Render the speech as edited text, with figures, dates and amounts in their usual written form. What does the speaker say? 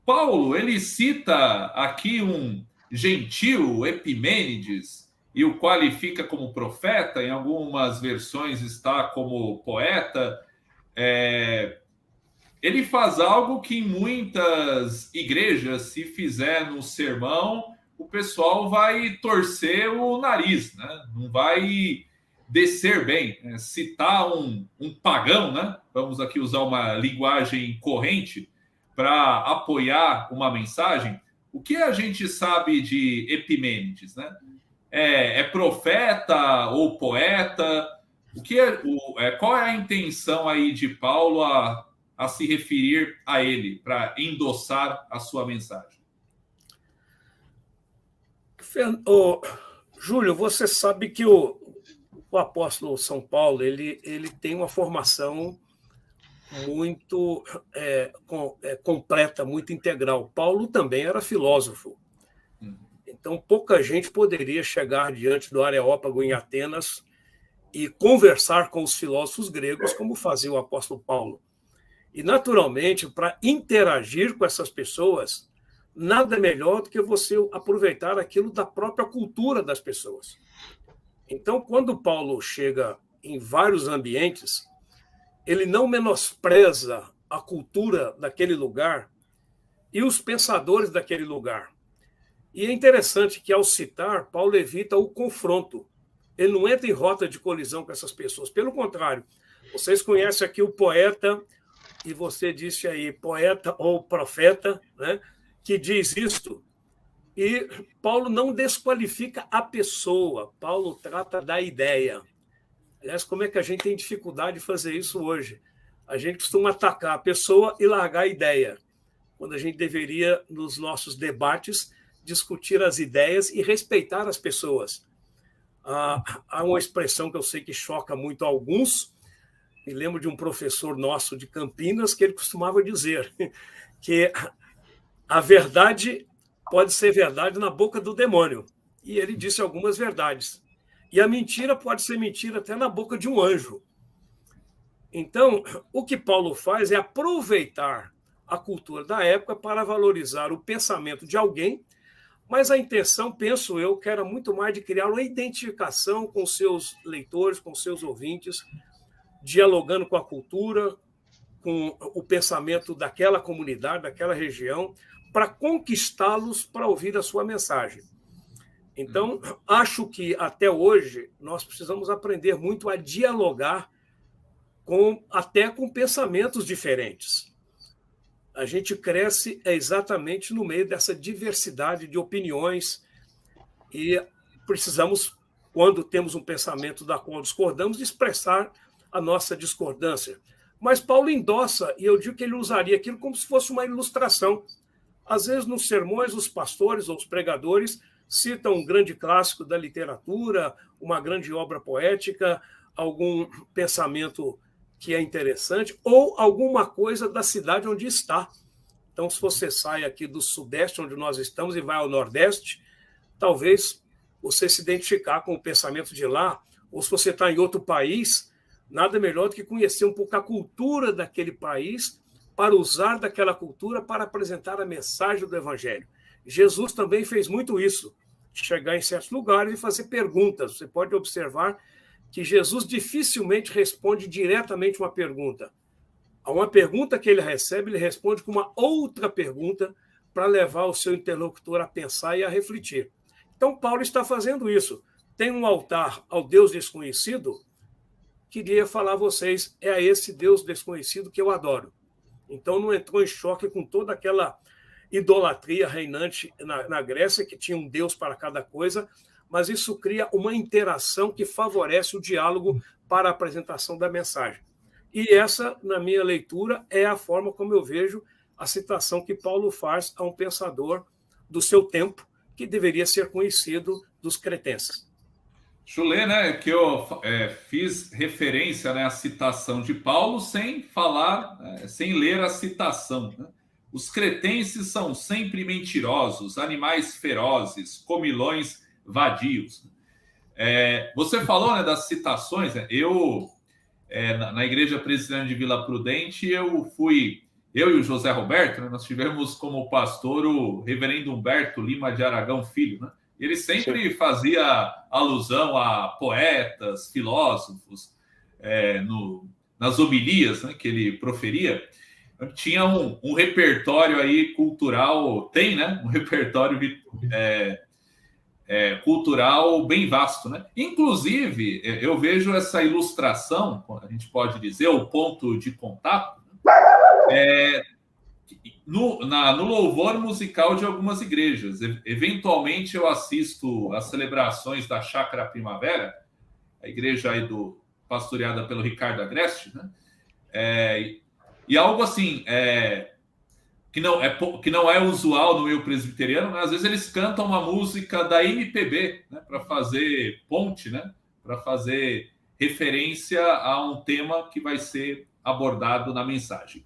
Paulo, ele cita aqui um gentil Epimênides e o qualifica como profeta, em algumas versões está como poeta. Ele faz algo que em muitas igrejas, se fizer no sermão, o pessoal vai torcer o nariz, né? Não vai descer bem. Citar um pagão, né? Vamos aqui usar uma linguagem corrente para apoiar uma mensagem. O que a gente sabe de Epimênides, né? É profeta ou poeta? Qual é a intenção aí de Paulo a se referir a ele, para endossar a sua mensagem? Júlio, você sabe que o apóstolo São Paulo ele tem uma formação muito completa, muito integral. Paulo também era filósofo. Então, pouca gente poderia chegar diante do Areópago em Atenas e conversar com os filósofos gregos como fazia o apóstolo Paulo. E, naturalmente, para interagir com essas pessoas, nada melhor do que você aproveitar aquilo da própria cultura das pessoas. Então, quando Paulo chega em vários ambientes, ele não menospreza a cultura daquele lugar e os pensadores daquele lugar. E é interessante que, ao citar, Paulo evita o confronto. Ele não entra em rota de colisão com essas pessoas. Pelo contrário, vocês conhecem aqui o poeta, e você disse aí, poeta ou profeta, né, que diz isto. E Paulo não desqualifica a pessoa, Paulo trata da ideia. Aliás, como é que a gente tem dificuldade de fazer isso hoje? A gente costuma atacar a pessoa e largar a ideia, quando a gente deveria, nos nossos debates, discutir as ideias e respeitar as pessoas. Há uma expressão que eu sei que choca muito a alguns. Me lembro de um professor nosso de Campinas que ele costumava dizer que a verdade pode ser verdade na boca do demônio. E ele disse algumas verdades. E a mentira pode ser mentira até na boca de um anjo. Então, o que Paulo faz é aproveitar a cultura da época para valorizar o pensamento de alguém, mas a intenção, penso eu, que era muito mais de criar uma identificação com seus leitores, com seus ouvintes, dialogando com a cultura, com o pensamento daquela comunidade, daquela região, para conquistá-los para ouvir a sua mensagem. Então, acho que até hoje nós precisamos aprender muito a dialogar até com pensamentos diferentes. A gente cresce exatamente no meio dessa diversidade de opiniões e precisamos, quando temos um pensamento da qual discordamos, expressar a nossa discordância. Mas Paulo endossa, e eu digo que ele usaria aquilo como se fosse uma ilustração. Às vezes, nos sermões, os pastores ou os pregadores citam um grande clássico da literatura, uma grande obra poética, algum pensamento que é interessante, ou alguma coisa da cidade onde está. Então, se você sai aqui do Sudeste, onde nós estamos, e vai ao Nordeste, talvez você se identificar com o pensamento de lá, ou se você está em outro país, nada melhor do que conhecer um pouco a cultura daquele país para usar daquela cultura para apresentar a mensagem do Evangelho. Jesus também fez muito isso, chegar em certos lugares e fazer perguntas. Você pode observar que Jesus dificilmente responde diretamente uma pergunta. A uma pergunta que ele recebe, ele responde com uma outra pergunta para levar o seu interlocutor a pensar e a refletir. Então, Paulo está fazendo isso. Tem um altar ao Deus desconhecido. Queria falar a vocês, é a esse Deus desconhecido que eu adoro. Então, não entrou em choque com toda aquela idolatria reinante na Grécia, que tinha um Deus para cada coisa, mas isso cria uma interação que favorece o diálogo para a apresentação da mensagem. E essa, na minha leitura, é a forma como eu vejo a citação que Paulo faz a um pensador do seu tempo, que deveria ser conhecido dos cretenses. Chulé, né, que eu fiz referência, né, à citação de Paulo sem falar, sem ler a citação, né? Os cretenses são sempre mentirosos, animais ferozes, comilões vadios. Você falou, né, das citações, né? Eu, na Igreja Presbiteriana de Vila Prudente, eu fui eu e o José Roberto, né, nós tivemos como pastor o reverendo Humberto Lima de Aragão Filho, né? Ele sempre fazia alusão a poetas, filósofos, nas homilias, né, que ele proferia. Tinha um repertório aí cultural, tem, né? Um repertório cultural bem vasto, né? Inclusive, eu vejo essa ilustração, a gente pode dizer, o ponto de contato, no louvor musical de algumas igrejas. Eventualmente eu assisto às celebrações da Chácara Primavera, a igreja aí pastoreada pelo Ricardo Agreste, né? E algo assim, que não é usual no meio presbiteriano, né? Às vezes eles cantam uma música da MPB, né? Para fazer ponte, né? Para fazer referência a um tema que vai ser abordado na mensagem.